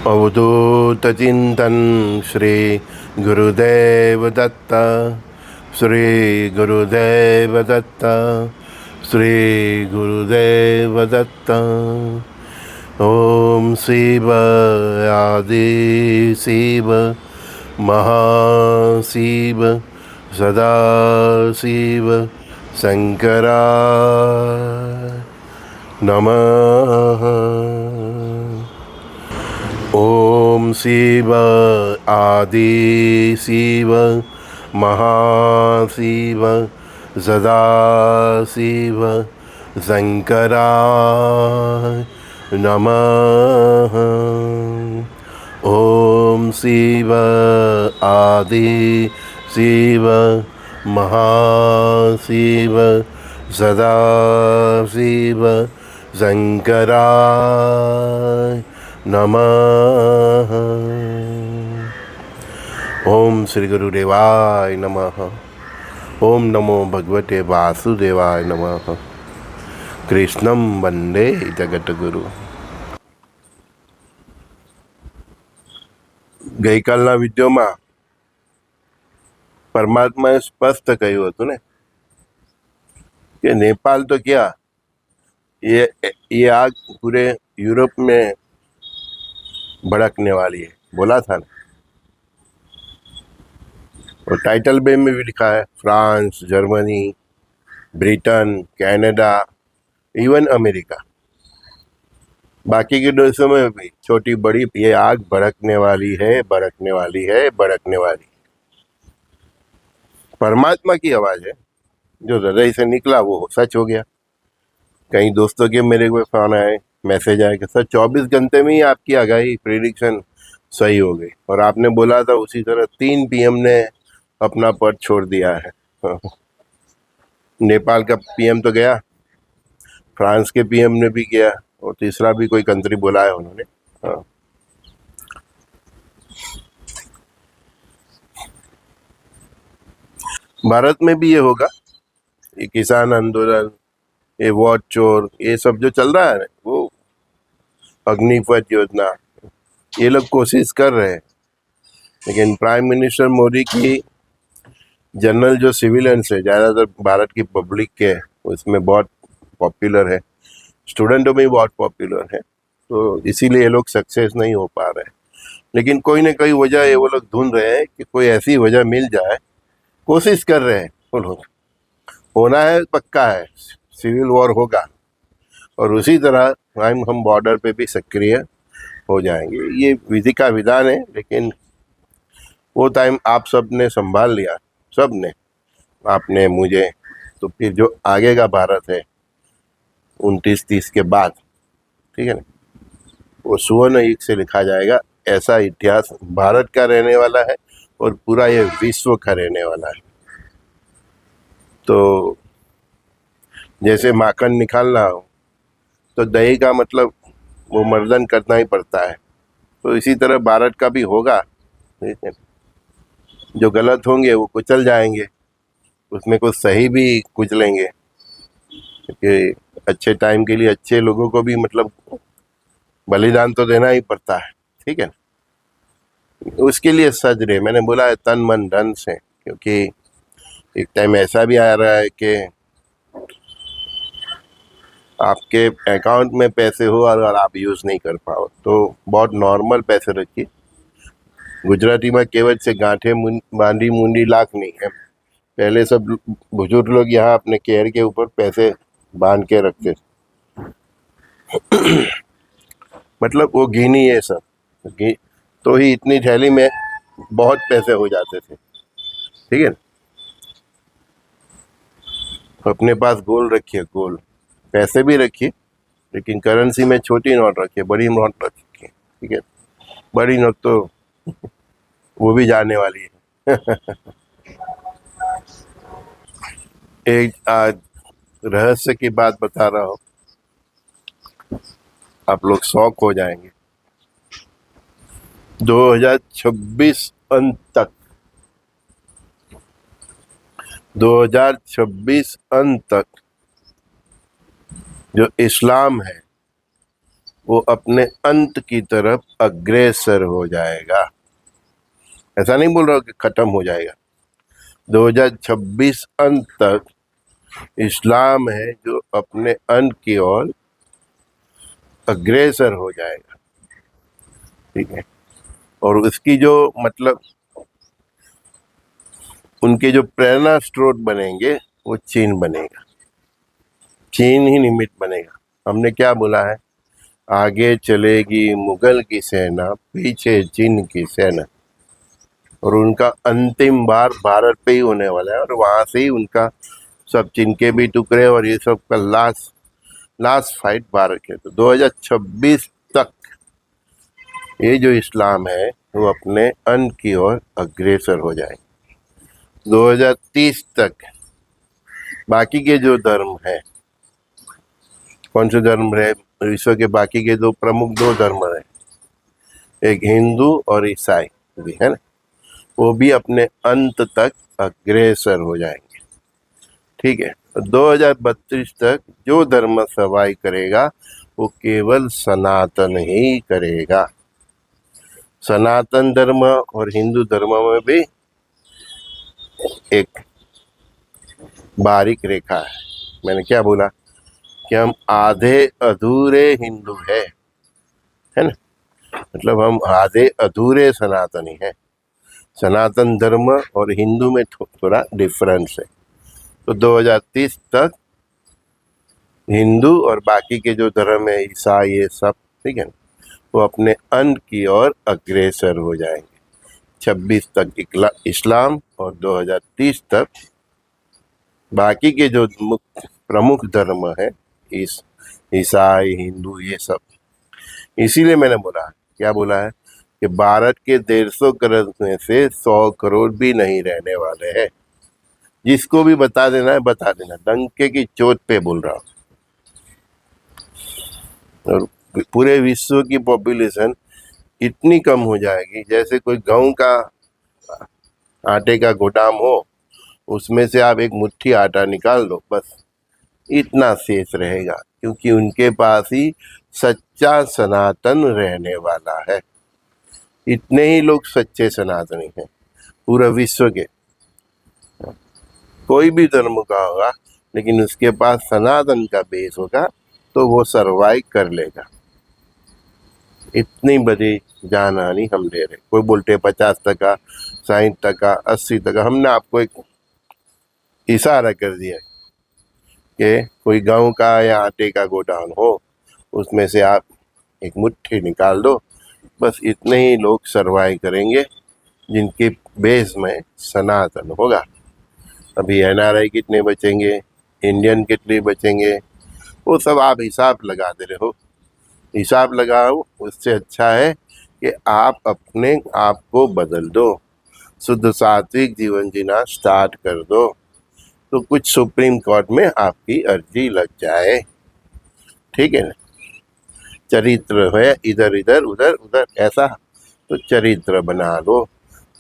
अवधूत चिंतन श्री गुरुदेव दत्त। श्री गुरुदेव दत्त। श्री गुरुदेव दत्त। ओम शिव आदि शिव महाशिव सदा शिव शंकरा नमः। ओम शिव आदि शिव महाशिव सदा शिव शंकराय नमः। ओम शिव आदि शिव महाशिव सदा शिव शंकराय नमः। ओम श्री गुरुदेवाय नमः। ओम नमो भगवते वासुदेवाय नमः। कृष्णं वंदे जगतगुरु। ગઈકાલના વિડીયોમાં પરમાત્માએ સ્પષ્ટ કહ્યું હતું ને कि नेपाल तो क्या, ये आग पूरे यूरोप में भड़कने वाली है, बोला था ना। और टाइटल में भी लिखा है France, Germany, Britain, Canada, even America, बाकी के देशों में भी छोटी बड़ी ये आग भड़कने वाली है, भड़कने वाली है, भड़कने वाली। परमात्मा की आवाज है, जो हृदय से निकला वो सच हो गया। कई दोस्तों के मेरे को फोन आए, मैसेज आया कि सर 24 घंटे में ही आपकी आगाही प्रेडिक्शन सही हो गई, और आपने बोला था उसी तरह 3 पीएम ने अपना पद छोड़ दिया है। नेपाल का पीएम तो गया, फ्रांस के पीएम ने भी गया, और तीसरा भी कोई कंट्री बोला है उन्होंने। हाँ। भारत में भी ये होगा, ये किसान आंदोलन, ये वोट चोर, ये सब जो चल रहा है, वो अग्निपथ योजना, ये लोग कोशिश कर रहे हैं, लेकिन प्राइम मिनिस्टर मोदी की जनरल जो सिविलियंस है, ज़्यादातर भारत की पब्लिक के उसमें बहुत पॉपुलर है, स्टूडेंटों में भी बहुत पॉपुलर है, तो इसीलिए ये लोग सक्सेस नहीं हो पा रहे हैं। लेकिन कोई न कोई वजह ये वो लोग ढूंढ रहे हैं कि कोई ऐसी वजह मिल जाए, कोशिश कर रहे हैं वो लोग। होना है, पक्का है, सिविल वॉर होगा, और उसी तरह हम बॉर्डर पे भी सक्रिय हो जाएंगे। ये विधि का विधान है, लेकिन वो टाइम आप सब ने संभाल लिया, सब ने, आपने, मुझे, तो फिर जो आगे का भारत है 29-30 के बाद, ठीक है ना, वो सुवर्ण युग से लिखा जाएगा। ऐसा इतिहास भारत का रहने वाला है, और पूरा ये विश्व का रहने वाला है। तो जैसे माखन निकालना हो तो दही का मतलब वो मर्दन करना ही पड़ता है, तो इसी तरह भारत का भी होगा, ठीक है। जो गलत होंगे वो कुचल जाएंगे, उसमें कुछ सही भी कुचलेंगे, क्योंकि अच्छे टाइम के लिए अच्छे लोगों को भी मतलब बलिदान तो देना ही पड़ता है, ठीक है। उसके लिए सज रहे, मैंने बोला है तन मन धन से, क्योंकि एक टाइम ऐसा भी आ रहा है कि आपके अकाउंट में पैसे हो और आप यूज़ नहीं कर पाओ, तो बहुत नॉर्मल पैसे रखिए। गुजराती में कहेवत से गांठे बांधी मुंडी लाख नहीं है। पहले सब बुजुर्ग लोग यहाँ अपने केयर के ऊपर पैसे बांध के रखते, मतलब वो गिनी है सब, तो ही इतनी थैली में बहुत पैसे हो जाते थे, ठीक है। अपने पास गोल्ड रखिए, गोल्ड, पैसे भी रखिए, लेकिन करेंसी में छोटी नोट रखिए, बड़ी नोट रखिए, ठीक है। बड़ी नोट तो वो भी जाने वाली है। एक आज रहस्य की बात बता रहा हूँ, आप लोग शौक हो जाएंगे। 2026 अंत तक, 2026 अंत तक जो इस्लाम है वो अपने अंत की तरफ अग्रसर हो जाएगा। ऐसा नहीं बोल रहा हूँ कि खत्म हो जाएगा। 2026 अंत तक इस्लाम है जो अपने अंत की ओर अग्रसर हो जाएगा। ठीक है। और उसकी जो मतलब उनके जो प्रेरणा स्रोत बनेंगे वो चीन बनेगा। चीन ही निमित्त बनेगा। हमने क्या बोला है, आगे चलेगी मुगल की सेना, पीछे चीन की सेना, और उनका अंतिम बार भारत पे ही होने वाला है, और वहां से ही उनका सब चीन के भी टुकड़े और ये सब का लास्ट फाइट भारत के। तो 2026 तक ये जो इस्लाम है वो अपने अंत की ओर अग्रसर हो जाएंगे। 2030 तक बाकी के जो धर्म है, कौन से धर्म रहे विश्व के, बाकी के दो प्रमुख दो धर्म रहे, एक हिंदू और ईसाई भी है ना, वो भी अपने अंत तक अग्रसर हो जाएंगे। ठीक है। 2032 तक जो धर्म सर्वाइव करेगा वो केवल सनातन ही करेगा। सनातन धर्म और हिंदू धर्म में भी एक बारीक रेखा है। मैंने क्या बोला कि हम आधे अधूरे हिंदू है ना, मतलब हम आधे अधूरे सनातनी हैं। सनातन धर्म और हिंदू में थोड़ा डिफरेंस है। तो 2030 तक हिंदू और बाकी के जो धर्म है, ईसाई, ये सब, ठीक है ना, वो अपने अंत की ओर अग्रसर हो जाएंगे। 26 तक इस्लाम और 2030 तक बाकी के जो प्रमुख धर्म है, ईसाई, हिंदू, ये सब। इसीलिए मैंने बोला, क्या बोला है कि भारत के 150 करोड़ में से 100 करोड़ भी नहीं रहने वाले हैं। जिसको भी बता देना है बता देना, डंके की चोट पे बोल रहा हूँ। और पूरे विश्व की पॉपुलेशन इतनी कम हो जाएगी, जैसे कोई गांव का आटे का गोदाम हो, उसमें से आप एक मुट्ठी आटा निकाल दो, बस इतना शेष रहेगा, क्योंकि उनके पास ही सच्चा सनातन रहने वाला है। इतने ही लोग सच्चे सनातनी हैं पूरा विश्व के। कोई भी धर्म का होगा, लेकिन उसके पास सनातन का बेस होगा तो वो सरवाइव कर लेगा। इतनी बड़ी जान हानि हम ले रहे। कोई बोलते 50%, 60%, 80%। हमने आपको एक इशारा कर दिया कि कोई गांव का या आटे का गोदाम हो, उसमें से आप एक मुट्ठी निकाल दो, बस इतने ही लोग सरवाइव करेंगे जिनके बेस में सनातन होगा। अभी एनआरआई कितने बचेंगे, इंडियन कितने बचेंगे, वो सब आप हिसाब लगाते रहो। हिसाब लगाओ, उससे अच्छा है कि आप अपने आप को बदल दो, शुद्ध सात्विक जीवन जीना स्टार्ट कर दो, तो कुछ सुप्रीम कोर्ट में आपकी अर्जी लग जाए। ठीक है ना। चरित्र है इधर इधर उधर उधर, ऐसा तो चरित्र बना लो,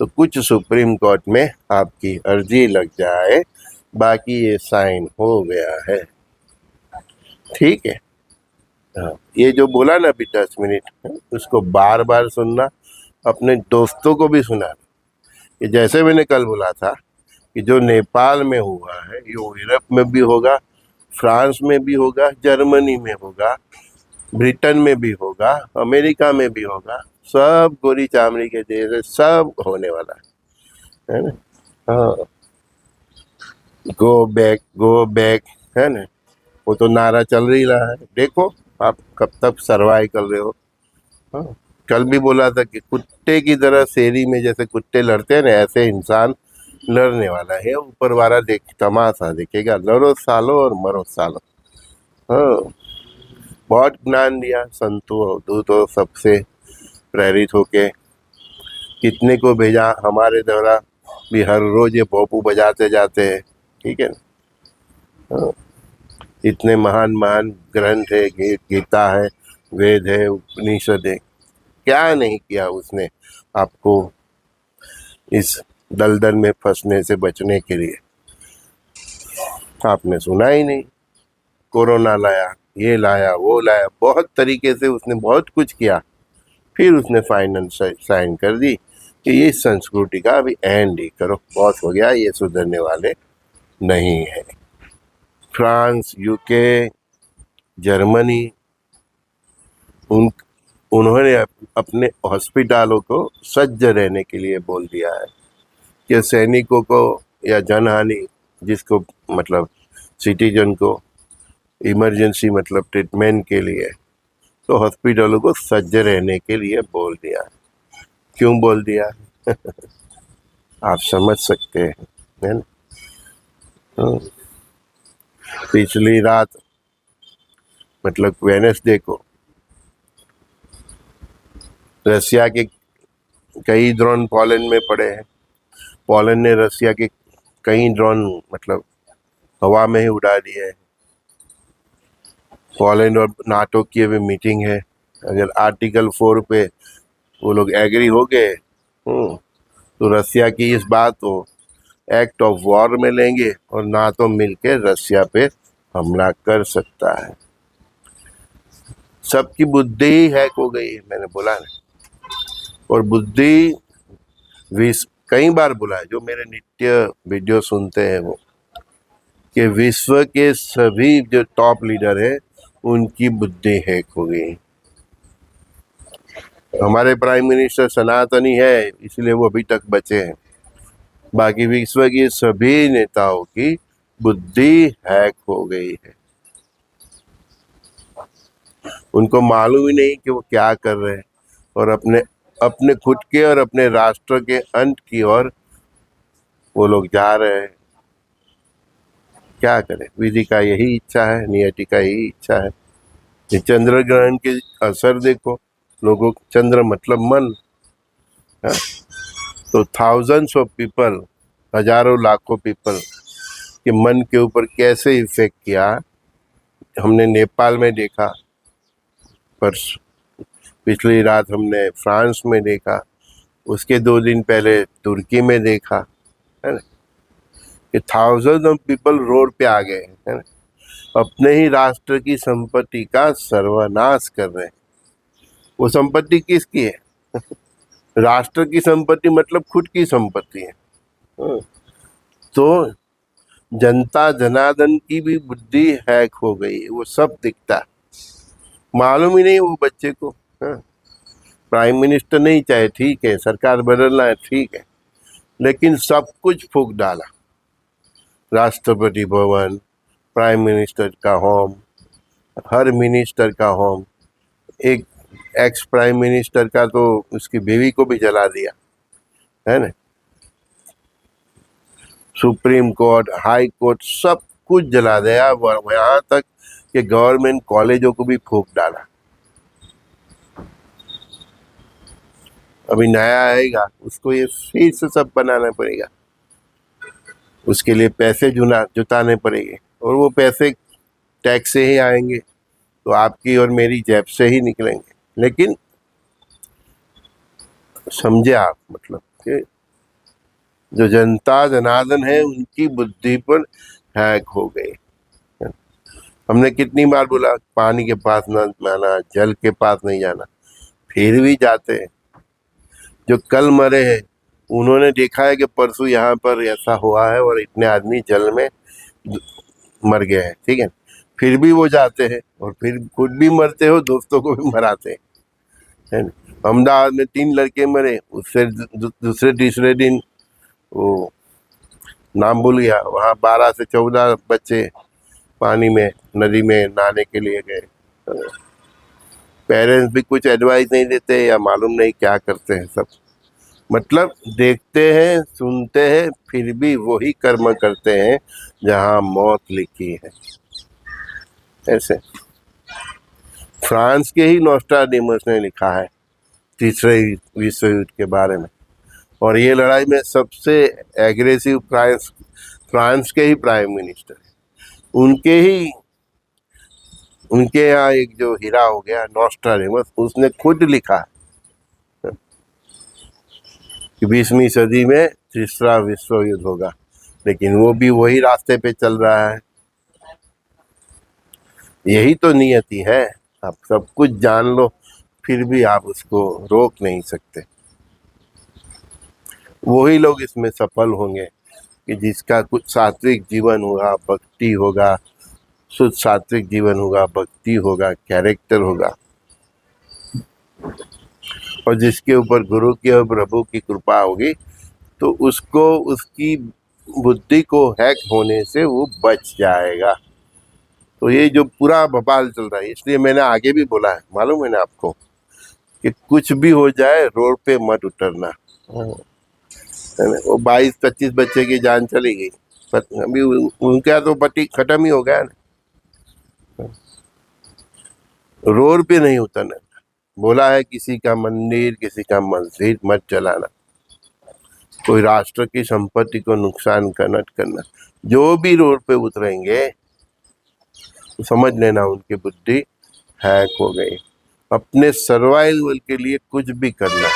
तो कुछ सुप्रीम कोर्ट में आपकी अर्जी लग जाए, बाकी ये साइन हो गया है। ठीक है। हाँ, ये जो बोला ना अभी 10 मिनट, उसको बार बार सुनना, अपने दोस्तों को भी सुनाना। कि जैसे मैंने कल बोला था कि जो नेपाल में हुआ है ये यूरोप में भी होगा, फ्रांस में भी होगा, जर्मनी में होगा, ब्रिटेन में भी होगा, अमेरिका में भी होगा, सब गोरी चामड़ी के देश है, सब होने वाला है ना। हाँ, गो बैक है ना, वो तो नारा चल ही रहा है। देखो आप कब तक सरवाइव कर रहे हो। हाँ, कल भी बोला था कि कुत्ते की तरह शेरी में जैसे कुत्ते लड़ते हैं ना, ऐसे इंसान लड़ने वाला है। ऊपर वाला तमाशा देखेगा, लड़ो सालो और मरो सालो। हाँ, बहुत ज्ञान दिया संतों अवधूतों सबसे प्रेरित होके, कितने को भेजा हमारे द्वारा भी, हर रोज ये भोपू बजाते जाते हैं। ठीक है ना। हाँ, इतने महान महान ग्रंथ है, गीता है, वेद है, उपनिषद है, क्या नहीं किया उसने आपको इस दलदल में फंसने से बचने के लिए। आपने सुना ही नहीं। कोरोना लाया, ये लाया वो लाया, बहुत तरीके से उसने बहुत कुछ किया। फिर उसने फाइनल साइन कर दी कि ये संस्कृति का अभी एंड ही करो, बहुत हो गया, ये सुधरने वाले नहीं है। फ्रांस, यूके, जर्मनी, उन्होंने अपने हॉस्पिटलों को सज्ज रहने के लिए बोल दिया है कि सैनिकों को या जनहानि जिसको मतलब सिटीजन को इमरजेंसी मतलब ट्रीटमेंट के लिए, तो हॉस्पिटलों को सज्ज रहने के लिए बोल दिया। क्यों बोल दिया आप समझ सकते हैं, है ना? तो पिछली रात मतलब वेडनेसडे को रसिया के कई ड्रोन पोलैंड में पड़े हैं। पोलैंड ने रसिया के कई ड्रोन मतलब हवा में ही उड़ा दिए हैं। पोलैंड और नाटो की अभी मीटिंग है। अगर आर्टिकल 4 पे वो लोग एग्री हो गए तो रसिया की इस बात को एक्ट ऑफ वॉर में लेंगे और नाटो मिलके रसिया पे हमला कर सकता है। सबकी बुद्धि ही हैक हो गई है, मैंने बोला ना। और बुद्धि कई बार बोला है, जो मेरे नित्य वीडियो सुनते हैं वो, कि विश्व के सभी जो टॉप लीडर है उनकी बुद्धि हैक हो गई। हमारे प्राइम मिनिस्टर सनातनी है इसलिए वो अभी तक बचे हैं, बाकी विश्व के सभी नेताओं की बुद्धि हैक हो गई है। उनको मालूम ही नहीं कि वो क्या कर रहे हैं और अपने खुद के और अपने राष्ट्र के अंत की ओर वो लोग जा रहे हैं। क्या करें, विधि का यही इच्छा है, नियति का यही इच्छा है। ये चंद्र ग्रहण के असर देखो, लोगों चंद्र मतलब मन, है? तो थाउजेंड्स ऑफ पीपल, हजारों लाखों पीपल के मन के ऊपर कैसे इफेक्ट किया हमने नेपाल में देखा, पर पिछली रात हमने फ्रांस में देखा, उसके 2 दिन पहले तुर्की में देखा, है ना? कि थाउजेंड ऑफ पीपल रोड पे आ गए, है ना? अपने ही राष्ट्र की संपत्ति का सर्वनाश कर रहे हैं। वो संपत्ति किसकी है? राष्ट्र की संपत्ति मतलब खुद की संपत्ति है। तो जनता जनार्दन की भी बुद्धि हैक हो गई, वो सब दिखता है, मालूम ही नहीं वो बच्चे को। प्राइम मिनिस्टर नहीं चाहे ठीक है, सरकार बदलना है ठीक है, लेकिन सब कुछ फूंक डाला। राष्ट्रपति भवन, प्राइम मिनिस्टर का होम, हर मिनिस्टर का होम, एक एक्स प्राइम मिनिस्टर का तो उसकी बीवी को भी जला दिया, है ना? सुप्रीम कोर्ट, हाई कोर्ट, सब कुछ जला दिया। यहाँ तक कि गवर्नमेंट कॉलेजों को भी फूंक डाला। अभी नया आएगा, उसको ये फिर से सब बनाना पड़ेगा, उसके लिए पैसे जुटाने पड़ेंगे, और वो पैसे टैक्स से ही आएंगे, तो आपकी और मेरी जेब से ही निकलेंगे। लेकिन समझे आप, मतलब कि जो जनता जनार्दन है उनकी बुद्धि पर हैक हो गई। हमने कितनी बार बोला पानी के पास न जाना, जल के पास नहीं जाना, फिर भी जाते हैं। जो कल मरे हैं उन्होंने देखा है कि परसों यहाँ पर ऐसा हुआ है और इतने आदमी जल में मर गए हैं, ठीक है, फिर भी वो जाते हैं और फिर खुद भी मरते हो, दोस्तों को भी मराते हैं, है ना? अहमदाबाद में 3 लड़के मरे, उससे दूसरे तीसरे दिन वो नाम भूल गया, वहाँ 12 से 14 बच्चे पानी में नदी में नहाने के लिए गए। पेरेंट्स भी कुछ एडवाइस नहीं देते या मालूम नहीं क्या करते हैं सब, मतलब देखते हैं सुनते हैं फिर भी वही कर्म करते हैं जहाँ मौत लिखी है। ऐसे फ्रांस के ही नोस्ट्राडेमस ने लिखा है तीसरे विश्व युद्ध के बारे में, और ये लड़ाई में सबसे एग्रेसिव फ्रांस के ही प्राइम मिनिस्टर है। उनके यहाँ एक जो हीरा हो गया नोस्ट्राडेमस, उसने खुद लिखा कि 20वीं सदी में तीसरा विश्व युद्ध होगा, लेकिन वो भी वही रास्ते पे चल रहा है। यही तो नियति है। आप सब कुछ जान लो फिर भी आप उसको रोक नहीं सकते। वही लोग इसमें सफल होंगे कि जिसका कुछ सात्विक जीवन होगा, भक्ति होगा, शुद्ध सात्विक जीवन होगा, भक्ति होगा, कैरेक्टर होगा, और जिसके ऊपर गुरु की और प्रभु की कृपा होगी तो उसको उसकी बुद्धि को हैक होने से वो बच जाएगा। तो ये जो पूरा भोपाल चल रहा है, इसलिए मैंने आगे भी बोला है, मालूम है ना आपको, कि कुछ भी हो जाए रोड पे मत उतरना। है ना? वो 22-25 बच्चे की जान चली गई, अभी उनका तो पति खत्म ही हो गया ना। रोड पे नहीं उतरना। बोला है किसी का मंदिर, किसी का मस्जिद मत चलाना, कोई राष्ट्र की संपत्ति को नुकसान करना। जो भी रोड पे उतरेंगे तो समझ लेना उनकी बुद्धि हैक हो गई। अपने सर्वाइवल के लिए कुछ भी करना,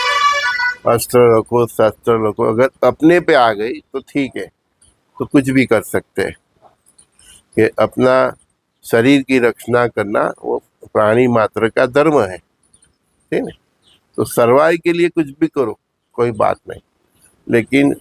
अस्त्र रखो, शस्त्र रखो, अगर अपने पे आ गई तो ठीक है, तो कुछ भी कर सकते हैं। कि अपना शरीर की रक्षा करना वो प्राणी मात्र का धर्म है, ठीक है। तो सर्वाइव के लिए कुछ भी करो, कोई बात नहीं, लेकिन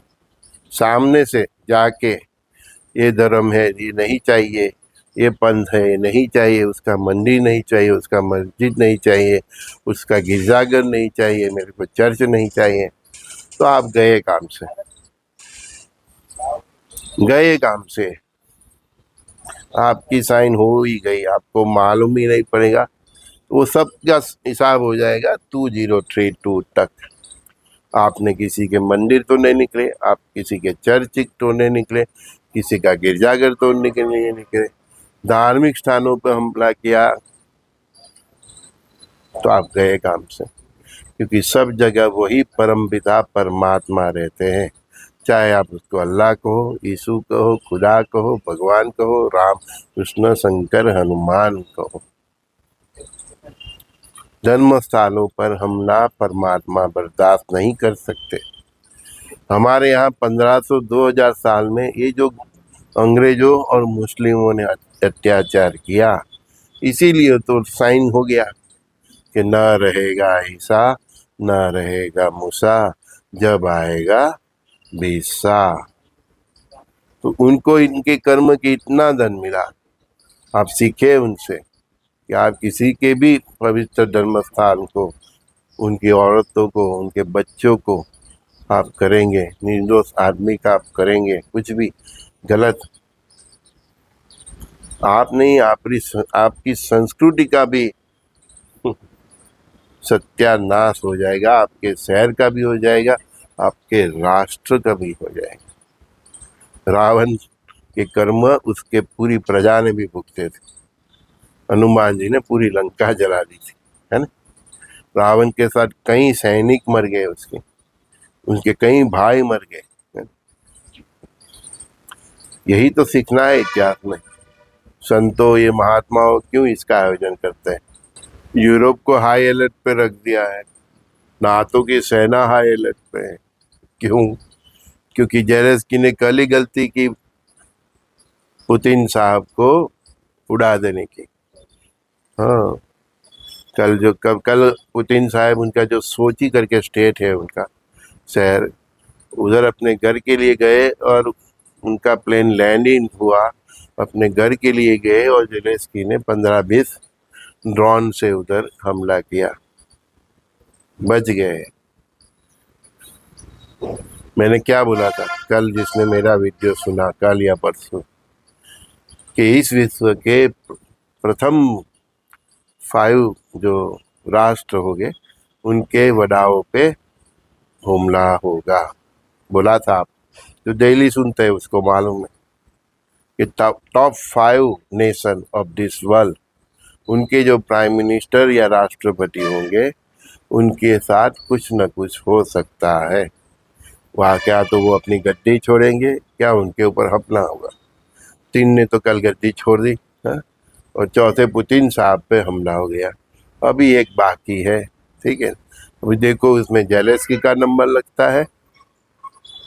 सामने से जाके ये धर्म है, ये नहीं चाहिए, ये पंथ है, ये नहीं चाहिए, उसका मंदिर नहीं चाहिए, उसका मस्जिद नहीं चाहिए, उसका गिरजाघर नहीं चाहिए, मेरे को चर्च नहीं चाहिए, तो आप गए काम से, गए काम से, आपकी साइन हो ही गई, आपको मालूम ही नहीं पड़ेगा। वो सब का हिसाब हो जाएगा 2032 तक। आपने किसी के मंदिर तो नहीं निकले, आप किसी के चर्च तो नहीं निकले, किसी का गिरजाघर तो नहीं निकले, धार्मिक स्थानों पर हमला किया तो आप गए काम से। क्योंकि सब जगह वही परम पिता परमात्मा रहते हैं, चाहे आप उसको अल्लाह कहो, यीशु कहो, खुदा कहो, भगवान कहो, राम कृष्ण शंकर हनुमान कहो। जन्म स्थानों पर हमला परमात्मा बर्दाश्त नहीं कर सकते। हमारे यहाँ 1500-2000 साल में ये जो अंग्रेजों और मुस्लिमों ने अत्याचार किया, इसीलिए तो साइन हो गया कि न रहेगा ईसा, न रहेगा मूसा, जब आएगा बीसा। तो उनको इनके कर्म की इतना धन मिला। आप सीखे उनसे कि आप किसी के भी पवित्र धर्म स्थान को, उनकी औरतों को, उनके बच्चों को आप करेंगे, निर्दोष आदमी का आप करेंगे कुछ भी गलत, आप नहीं, आपकी संस्कृति का भी सत्यानाश हो जाएगा, आपके शहर का भी हो जाएगा, आपके राष्ट्र का भी हो जाएगा। रावण के कर्म उसके पूरी प्रजा ने भी भुगते थे। हनुमान जी ने पूरी लंका जला दी थी, है ना। रावण के साथ कई सैनिक मर गए, उसके कई भाई मर गए। यही तो सीखना है इतिहास में। संतों, ये महात्माओं क्यों इसका आयोजन करते हैं? यूरोप को हाई अलर्ट पे रख दिया है, नाटो की सेना हाई अलर्ट पे है। क्यों? क्योंकि जेलेंस्की ने कल ही गलती की पुतिन साहब को उड़ा देने की। हाँ, कल पुतिन साहब, उनका जो सोची करके स्टेट है, उनका शहर, उधर अपने घर के लिए गए और उनका प्लेन लैंडिंग हुआ, अपने घर के लिए गए और जेलेंस्की ने 15-20 ड्रोन से उधर हमला किया, बच गए। मैंने क्या बोला था कल, जिसने मेरा वीडियो सुना कल या परसों, कि इस विश्व के प्रथम 5 जो राष्ट्र हो गए, उनके वडाओं पे हमला होगा। बोला था, आप जो डेली सुनते हैं उसको मालूम है कि top 5 nation of this world, उनके जो प्राइम मिनिस्टर या राष्ट्रपति होंगे, उनके साथ कुछ न कुछ हो सकता है। वहाँ क्या तो वो अपनी गद्दी छोड़ेंगे, क्या उनके ऊपर हमला होगा। 3 ने तो कल गद्दी छोड़ दी, है? और चौथे पुतिन साहब पे हमला हो गया। अभी एक बाकी है, ठीक है। अभी देखो उसमें जेलेंस्की का नंबर लगता है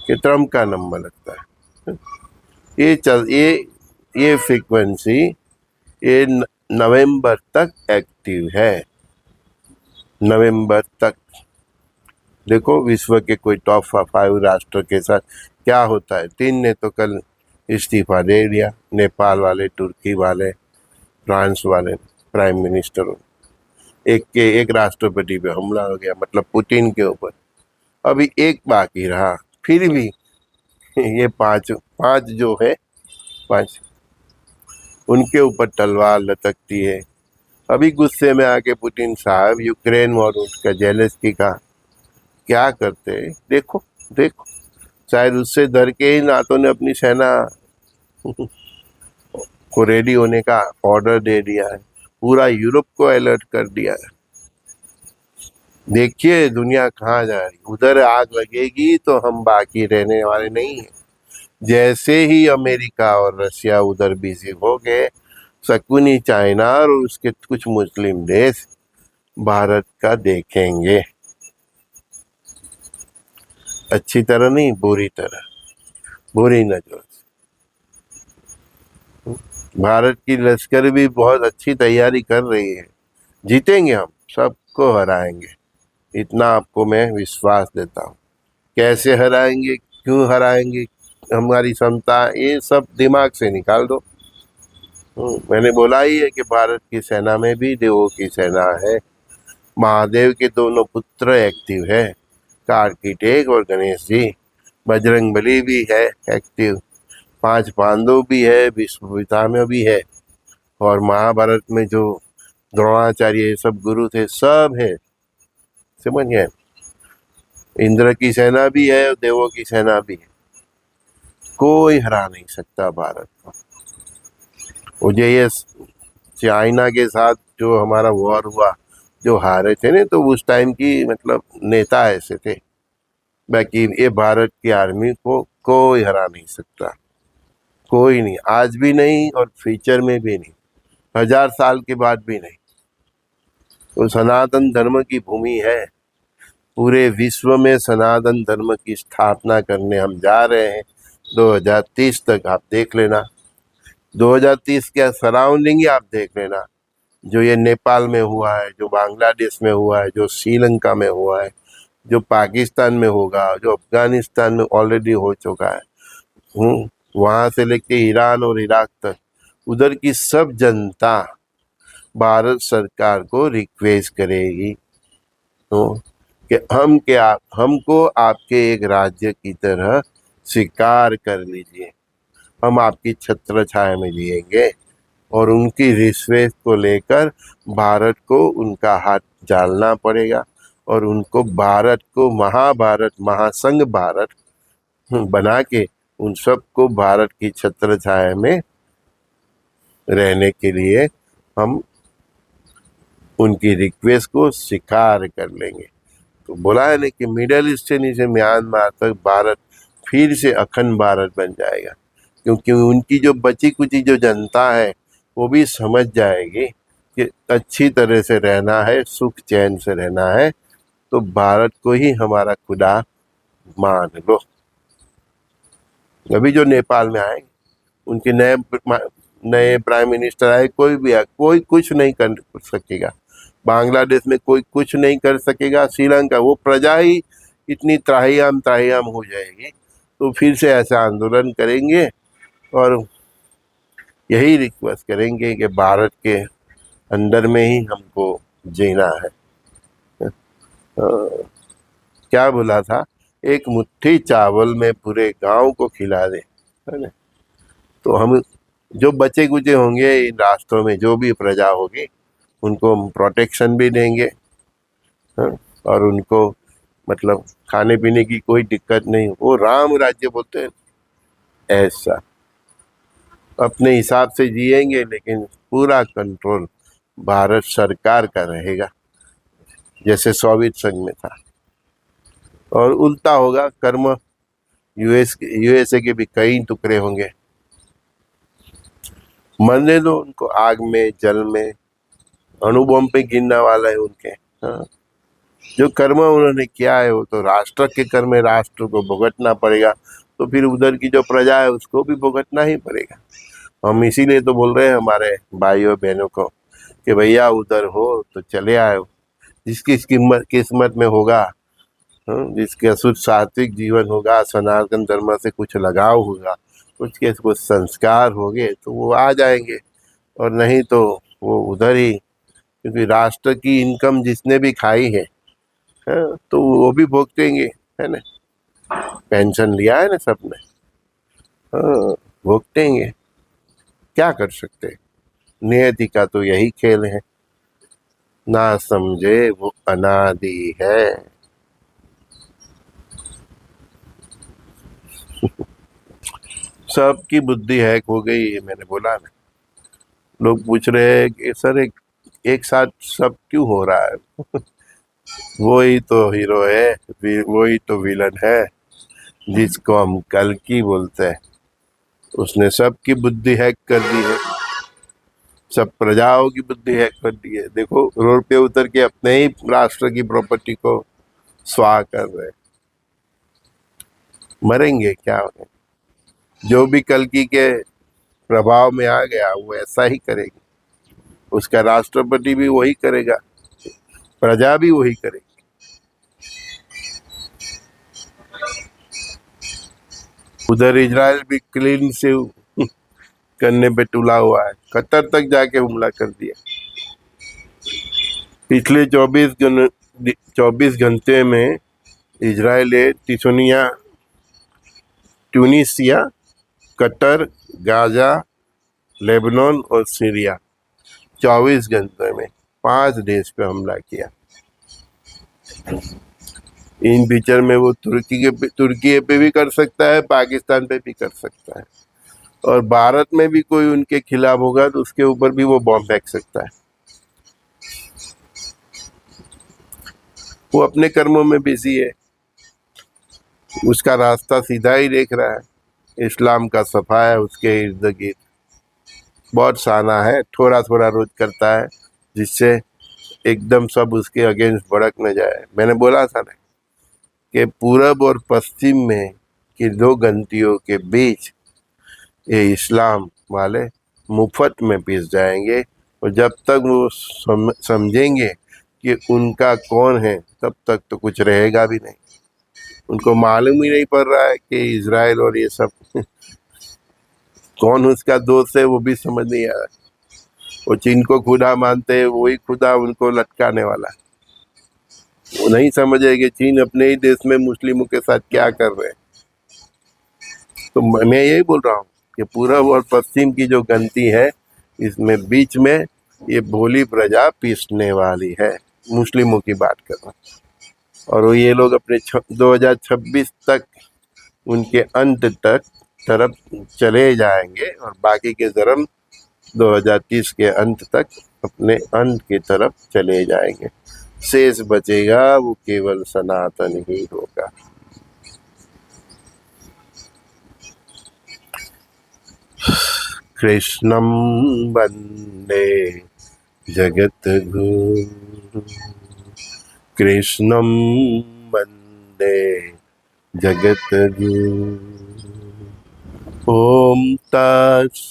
कि ट्रम्प का नंबर लगता है। ये फ्रीक्वेंसी, ये नवंबर तक एक्टिव है। नवंबर तक देखो विश्व के कोई टॉप 5 राष्ट्र के साथ क्या होता है। 3 ने तो कल इस्तीफा दे दिया, नेपाल वाले, तुर्की वाले, फ्रांस वाले प्राइम मिनिस्टरों। एक राष्ट्रपति पे हमला हो गया, मतलब पुतिन के ऊपर। अभी एक बाकी रहा, फिर भी ये पांच जो है, 5 उनके ऊपर तलवार लटकती है। अभी गुस्से में आके पुतिन साहब यूक्रेन और उसका जेलेंस्की का क्या करते हैं, देखो देखो। शायद उससे डर के ही नाटो ने अपनी सेना को रेडी होने का ऑर्डर दे दिया है, पूरा यूरोप को अलर्ट कर दिया है। देखिए दुनिया कहाँ जा रही, उधर आग लगेगी तो हम बाकी रहने वाले नहीं हैं। जैसे ही अमेरिका और रशिया उधर बिजी हो गए, शकुनी चाइना और उसके कुछ मुस्लिम देश भारत का देखेंगे, अच्छी तरह नहीं, बुरी तरह, बुरी नजर। भारत की लश्कर भी बहुत अच्छी तैयारी कर रही है, जीतेंगे हम, सबको हराएंगे, इतना आपको मैं विश्वास देता हूँ। कैसे हराएंगे, क्यों हराएंगे, हमारी क्षमता, ये सब दिमाग से निकाल दो। मैंने बोला ही है कि भारत की सेना में भी देवों की सेना है। महादेव के दोनों पुत्र एक्टिव है, कार्तिकेय और गणेश जी। बजरंगबली भी है एक्टिव, 5 पांडव भी है, विश्वपितामह भी है, और महाभारत में जो द्रोणाचार्य ये सब गुरु थे सब है, समझ गए। इंद्र की सेना भी है और देवों की सेना भी है, कोई हरा नहीं सकता भारत को। मुझे ये चाइना के साथ जो हमारा वॉर हुआ, जो हारे थे ना, तो उस टाइम की मतलब नेता ऐसे थे। बाकी ये भारत की आर्मी को कोई हरा नहीं सकता, कोई नहीं, आज भी नहीं और फ्यूचर में भी नहीं, 1000 साल के बाद भी नहीं। तो सनातन धर्म की भूमि है, पूरे विश्व में सनातन धर्म की स्थापना करने हम जा रहे हैं 2030 तक। आप देख लेना 2030 के सराउंडिंग ही आप देख लेना, जो ये नेपाल में हुआ है, जो बांग्लादेश में हुआ है, जो श्रीलंका में हुआ है, जो पाकिस्तान में होगा, जो अफगानिस्तान में ऑलरेडी हो चुका है, वहाँ से लेके ईरान और इराक तक, उधर की सब जनता भारत सरकार को रिक्वेस्ट करेगी तो कि हमको आपके एक राज्य की तरह स्वीकार कर लीजिए, हम आपकी छत्र छाया में जिएंगे। और उनकी रिक्वेस्ट को लेकर भारत को उनका हाथ डालना पड़ेगा और उनको भारत को महाभारत, महासंघ भारत बना के उन सबको भारत की छत्र छाया में रहने के लिए हम उनकी रिक्वेस्ट को स्वीकार कर लेंगे। तो बोला है ना कि मिडल ईस्ट से नीचे म्यांमार तक भारत फिर से अखंड भारत बन जाएगा, क्योंकि उनकी जो बची कुची जो जनता है वो भी समझ जाएगी कि अच्छी तरह से रहना है, सुख चैन से रहना है, तो भारत को ही हमारा खुदा मान लो। अभी जो नेपाल में आए, उनके नए प्राइम मिनिस्टर आए, कोई भी आए, कोई कुछ नहीं कर सकेगा। बांग्लादेश में कोई कुछ नहीं कर सकेगा। श्रीलंका, वो प्रजा ही इतनी त्राहियाम हो जाएगी, तो फिर से ऐसा आंदोलन करेंगे और यही रिक्वेस्ट करेंगे कि भारत के अंदर में ही हमको जीना है। क्या बोला था, एक मुट्ठी चावल में पूरे गांव को खिला दे, है ना। तो हम जो बचे कुचे होंगे इन राष्ट्रों में, जो भी प्रजा होगी, उनको हम प्रोटेक्शन भी देंगे, और उनको मतलब खाने पीने की कोई दिक्कत नहीं। वो राम राज्य बोलते हैं, ऐसा अपने हिसाब से जिएंगे, लेकिन पूरा कंट्रोल भारत सरकार का रहेगा, जैसे सोवियत संघ में था। और उल्टा होगा कर्म, यूएसए के भी कई टुकड़े होंगे, मरने दो उनको, आग में, जल में, अणुबम पे गिरने वाला है उनके। हाँ, जो कर्म उन्होंने किया है वो तो राष्ट्र के कर्म में, राष्ट्र को भुगतना पड़ेगा, तो फिर उधर की जो प्रजा है उसको भी भुगतना ही पड़ेगा। हम इसीलिए तो बोल रहे हैं हमारे भाइयों बहनों को कि भैया उधर हो तो चले आयो, जिसकी किस्मत में होगा, जिसके शुद्ध सात्विक जीवन होगा, सनातन धर्म से कुछ लगाव होगा, कुछ संस्कार होंगे तो वो आ जाएंगे, और नहीं तो वो उधर ही, क्योंकि राष्ट्र की इनकम जिसने भी खाई है, तो वो भी भुगतेंगे, है ना। पेंशन लिया है ना सबने, भुगतेंगे। क्या कर सकते हैं, नियति का तो यही खेल है, ना समझे वो अनादि है। सबकी बुद्धि हैक हो गई है, मैंने बोला ना। लोग पूछ रहे हैं कि सर एक साथ सब क्यों हो रहा है। वो ही तो हीरो है, वो ही तो विलन है, जिसको हम कल्कि बोलते हैं। उसने सबकी बुद्धि हैक कर दी है, सब प्रजाओं की बुद्धि हैक कर दी है। देखो रोड पे उतर के अपने ही राष्ट्र की प्रॉपर्टी को स्वाह कर रहे, मरेंगे क्या होंगे। जो भी कल्कि के प्रभाव में आ गया वो ऐसा ही करेगी, उसका राष्ट्रपति भी वही करेगा, प्रजा भी वही करेगी। उधर इजराइल भी क्लीन से करने पे तुला हुआ है, कतर तक जाके हमला कर दिया। पिछले 24 घंटे में Israel Tunisia, Qatar, Gaza, Lebanon और सीरिया 24 घंटे में 5 देश पे हमला किया। इन पिक्चर में वो तुर्की पे भी कर सकता है, पाकिस्तान पे भी कर सकता है, और भारत में भी कोई उनके खिलाफ होगा तो उसके ऊपर भी वो बॉम्ब फेंक सकता है। वो अपने कर्मों में बिजी है, उसका रास्ता सीधा ही देख रहा है। इस्लाम का सफा है उसके इर्द गिर्द, बहुत शाना है, थोड़ा थोड़ा रोज करता है, जिससे एकदम सब उसके अगेंस्ट भड़क न जाए। मैंने बोला था ना कि पूरब और पश्चिम में की 2 गंतियों के बीच ये इस्लाम वाले मुफ्त में पिस जाएंगे, और जब तक वो समझेंगे कि उनका कौन है, तब तक तो कुछ रहेगा भी नहीं। उनको मालूम ही नहीं पड़ रहा है कि इजराइल और ये सब कौन उसका दोस्त है, वो भी समझ नहीं आ रहा। वो चीन को खुदा मानते हैं, वही खुदा उनको लटकाने वाला है। वो नहीं समझे कि चीन अपने ही देश में मुस्लिमों के साथ क्या कर रहे हैं। तो मैं यही बोल रहा हूँ कि पूरब और पश्चिम की जो गंती है, इसमें बीच में ये भोली प्रजा पीसने वाली है। मुस्लिमों की बात कर रहा हूँ, और वो ये लोग अपने 2026 तक, उनके अंत तक तरफ चले जाएंगे, और बाकी के धर्म 2030 के अंत तक अपने अंत की तरफ चले जाएंगे। शेष बचेगा वो केवल सनातन ही होगा। कृष्णं वंदे जगद्गुरु, कृष्णं वंदे जगद्गुरु। ओम तत्सद्गुरु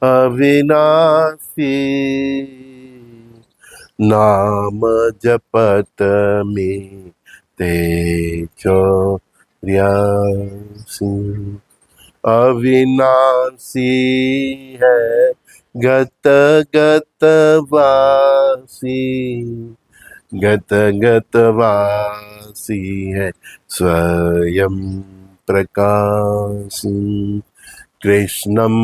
अविनाशी, नाम जपत में तेजो रियासी। अविनाशी है गत गत वासी, गत गत वासी है स्वयं प्रकाशी। कृष्णं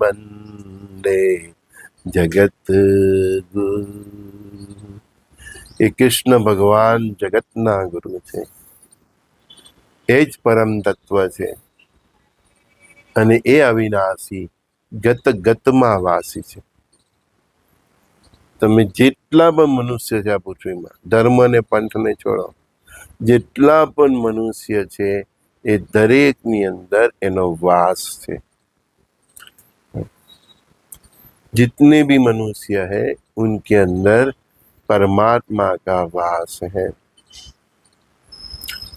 वंदे जगत गुरु। ये कृष्ण भगवान जगतना गुरु છે, એ જ પરમ તત્વ છે, અને એ અવિનાશી ગત ગતમાં વાસી છે। તમે જેટલા પણ મનુષ્ય છે આ પૃથ્વીમાં, ધર્મ ને પંથ ને છોડો, જેટલા પણ મનુષ્ય છે એ દરેકની અંદર એનો વાસ છે। जितने भी मनुष्य है उनके अंदर परमात्मा का वास है।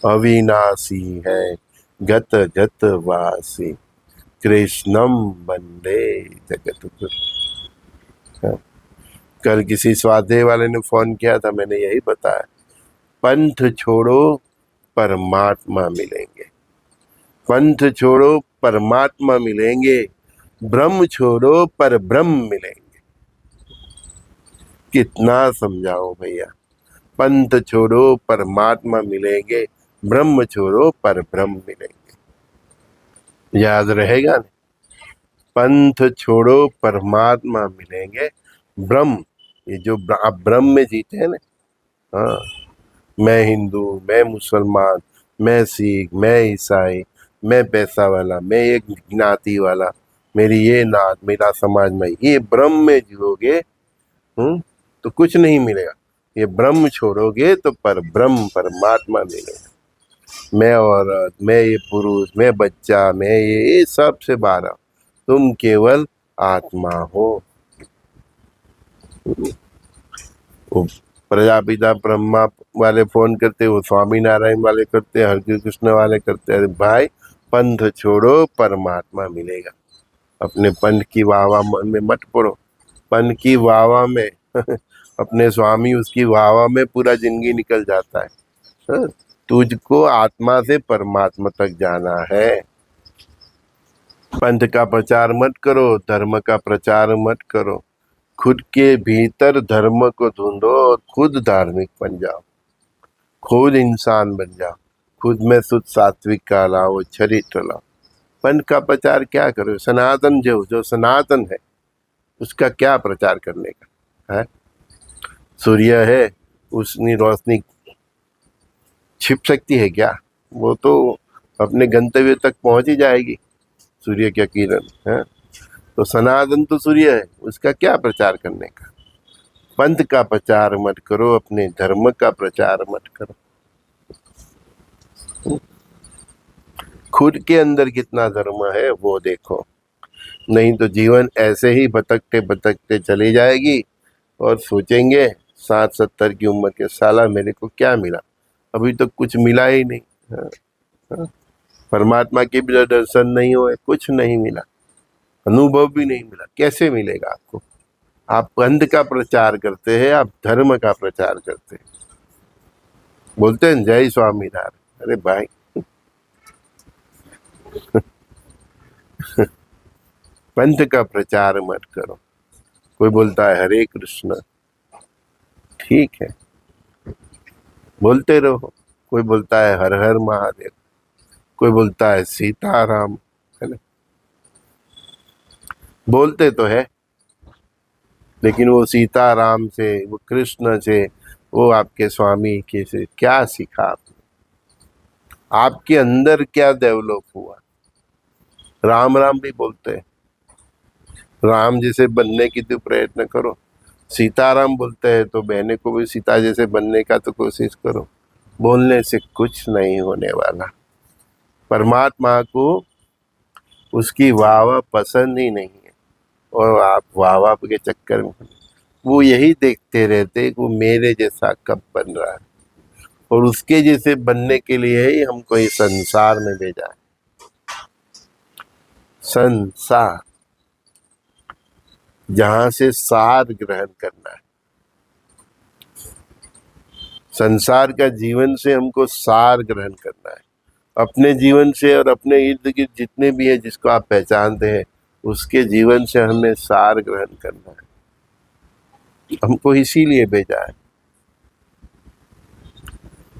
अविनाशी है गत गत वासी, कृष्णम वंदे जगत गुरु। कल किसी स्वाध्याय वाले ने फोन किया था, मैंने यही बताया, पंथ छोड़ो परमात्मा मिलेंगे, पंथ छोड़ो परमात्मा मिलेंगे, ब्रह्म छोड़ो पर ब्रह्म मिलेंगे। कितना समझाओ भैया, पंथ छोड़ो परमात्मा मिलेंगे, ब्रह्म छोड़ो पर ब्रह्म मिलेंगे। याद रहेगा ना? पंथ छोड़ो परमात्मा मिलेंगे, ब्रह्म, ये जो आप ब्रह्म में जीते हैं ना, हाँ, मैं हिंदू, मैं मुसलमान, मैं सिख, मैं ईसाई, मैं पैसा वाला, मैं एक ज्ञाति वाला, मेरी ये नात, मेरा समाज में, ये ब्रह्म में जियोगे तो कुछ नहीं मिलेगा। ये ब्रह्म छोड़ोगे तो पर ब्रह्म परमात्मा मिलेगा। मैं औरत, मैं ये पुरुष, मैं बच्चा, मैं ये सब से बाहर, तुम केवल आत्मा हो। वो प्रजापिता ब्रह्मा वाले फोन करते, वो स्वामी नारायण वाले करते, हरे कृष्ण वाले करते। अरे भाई, पंथ छोड़ो परमात्मा मिलेगा। अपने पंथ की वाह में मत पड़ो, पंथ की वाह में अपने स्वामी उसकी वाह में पूरा जिंदगी निकल जाता है। तुझको आत्मा से परमात्मा तक जाना है। पंथ का प्रचार मत करो, धर्म का प्रचार मत करो, खुद के भीतर धर्म को ढूंढो और खुद धार्मिक बन जाओ, खुद इंसान बन जाओ, खुद में शुद्ध सात्विक का लाओ, चरित्र लाओ। पंथ का प्रचार क्या करो? सनातन जो सनातन है उसका क्या प्रचार करने का है? सूर्य है, उसकी रोशनी छिप सकती है क्या? वो तो अपने गंतव्य तक पहुंच ही जाएगी, सूर्य की किरण है। तो सनातन तो सूर्य है, उसका क्या प्रचार करने का? पंथ का प्रचार मत करो, अपने धर्म का प्रचार मत करो। खुद के अंदर कितना धर्म है वो देखो, नहीं तो जीवन ऐसे ही भटकते भटकते चली जाएगी और सोचेंगे 60-70 की उम्र के, साला मेरे को क्या मिला, अभी तो कुछ मिला ही नहीं। हाँ, हाँ। परमात्मा के भी दर्शन नहीं हुए, कुछ नहीं मिला, अनुभव भी नहीं मिला, कैसे मिलेगा आपको? आप पंथ का प्रचार करते हैं, आप धर्म का प्रचार करते हैं, बोलते हैं जय स्वामीनारायण। अरे भाई पंथ का प्रचार मत करो। कोई बोलता है हरे कृष्ण, ठीक है, बोलते रहो। कोई बोलता है हर हर महादेव, कोई बोलता है सीताराम, है ना, बोलते तो है, लेकिन वो सीताराम से, वो कृष्ण से, वो आपके स्वामी के से क्या सीखा आपने? आपके अंदर क्या डेवलप हुआ? राम राम भी बोलते हैं, राम जैसे बनने की तो प्रयत्न करो। सीताराम बोलते हैं तो बहने को भी सीता जैसे बनने का तो कोशिश करो। बोलने से कुछ नहीं होने वाला। परमात्मा को उसकी वाह पसंद ही नहीं है, और आप वाह के चक्कर में वो यही देखते रहते कि वो मेरे जैसा कब बन रहा है, और उसके जैसे बनने के लिए ही हमको इस संसार में भेजा है। संसार जहां से सार ग्रहण करना है, संसार का जीवन से हमको सार ग्रहण करना है। अपने जीवन से और अपने इर्द गिर्द जितने भी है जिसको आप पहचानते हैं, उसके जीवन से हमें सार ग्रहण करना है। हमको इसीलिए भेजा है।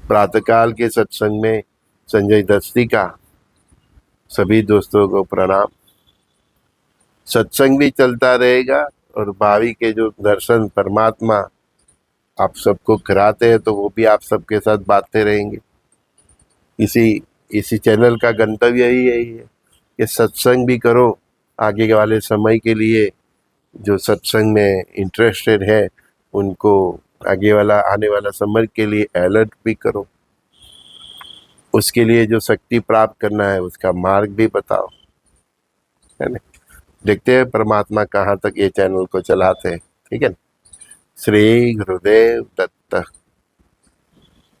प्रातःकाल के सत्संग में संजय दस्ती का सभी दोस्तों को प्रणाम। सत्संग भी चलता रहेगा और भावी के जो दर्शन परमात्मा आप सबको कराते हैं तो वो भी आप सबके साथ बांटते रहेंगे। इसी चैनल का गंतव्य ही यही है कि सत्संग भी करो, आगे वाले समय के लिए जो सत्संग में इंटरेस्टेड है उनको आगे वाला आने वाला समय के लिए अलर्ट भी करो। उसके लिए जो शक्ति प्राप्त करना है उसका मार्ग भी बताओ, है ना। देखते हैं परमात्मा कहाँ तक ये चैनल को चलाते हैं, ठीक है। श्री गुरुदेव दत्त।